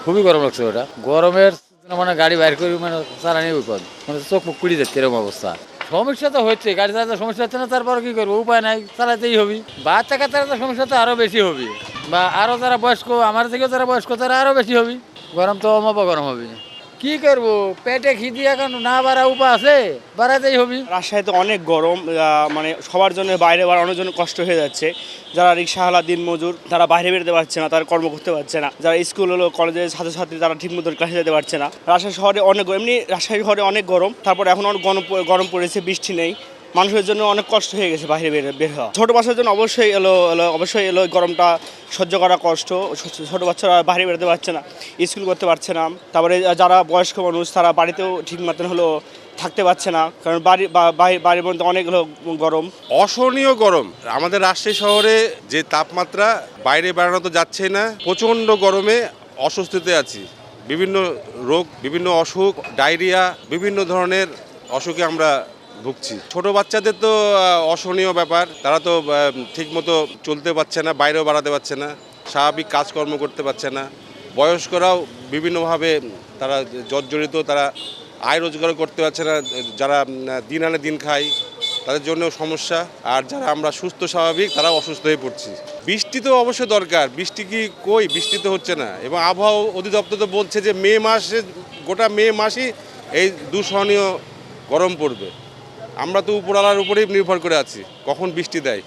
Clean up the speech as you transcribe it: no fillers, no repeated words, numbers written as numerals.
খুবই গরম লাগছে ওটা গরমের মানে গাড়ি বাইর করি মানে চালানি বিপদ মানে চোখ মুখ পুড়ি যাচ্ছে এরকম অবস্থা। সমস্যা তো হচ্ছে, গাড়ি চালাতে সমস্যা হচ্ছে না, তারপর কি করবো, উপায় নাই, চালাতেই হবে। বাচ্চা কাচ্চারা তো সমস্যা তো আরো বেশি হবে, বা আরো যারা বয়স্ক, আমার থেকেও যারা বয়স্ক তারা আরো বেশি হবে। গরম তো অমাপা গরম হবে। কি করবো, পেটে খিদি এখন না বাড়া উপায় আছে, বাড়াতেই হবে। রাজশাহীতে অনেক গরম, মানে সবার জন্য বাইরে বাড়ানোর জন্য কষ্ট হয়ে যাচ্ছে। যারা রিক্সাওয়ালা দিন মজুর তারা বাইরে বেরোতে পারছে না, তারা কর্ম করতে পারছে না। যারা স্কুল হলো কলেজের ছাত্রছাত্রী তারা ঠিক মতো ক্লাসে যেতে পারছে না। রাজশাহী শহরে অনেক গরম, এমনি রাজশাহী শহরে অনেক গরম, তারপর এখন অনেক গরম পড়েছে, বৃষ্টি নেই, মানুষের জন্য অনেক কষ্ট হয়ে গেছে বাইরে বের হওয়া। ছোটো বাচ্চার জন্য অবশ্যই এলো গরমটা সহ্য করা কষ্ট। ছোটো বাচ্চারা বাইরে বেরোতে পারছে না, স্কুল করতে পারছে না। তারপরে যারা বয়স্ক মানুষ তারা বাড়িতেও ঠিক মতন হলো থাকতে পারছে না, কারণ বাড়ির মধ্যে অনেক হলো গরম। অসহনীয় গরম আমাদের রাজশাহী শহরে, যে তাপমাত্রা বাইরে বেড়ানো তো যাচ্ছেই না, প্রচণ্ড গরমে অস্বস্তিতে আছি। বিভিন্ন রোগ, বিভিন্ন অসুখ, ডায়রিয়া, বিভিন্ন ধরনের অসুখে আমরা ভুগছি। ছোট বাচ্চাদের তো অসহনীয় ব্যাপার, তারা তো ঠিকমতো চলতে পারছে না, বাইরেও বাড়াতে পারছে না, স্বাভাবিক কাজকর্ম করতে পারছে না। বয়স্করাও বিভিন্নভাবে তারা জর্জরিত, তারা আয় রোজগার করতে পারছে না, যারা দিন আনে দিন খায় তাদের জন্য সমস্যা। আর যারা আমরা সুস্থ স্বাভাবিক তারা অসুস্থ হয়ে পড়ছি। বৃষ্টি তো অবশ্যই দরকার, বৃষ্টি কি কই, বৃষ্টি তো হচ্ছে না। এবং আবহাওয়া অধিদপ্তর তো বলছে যে মে মাসে, গোটা মে মাসই এই দুঃসহনীয় গরম পড়বে। আমরা তো উপরওয়ালার উপরেই নির্ভর করে আছি কখন বৃষ্টি দেয়।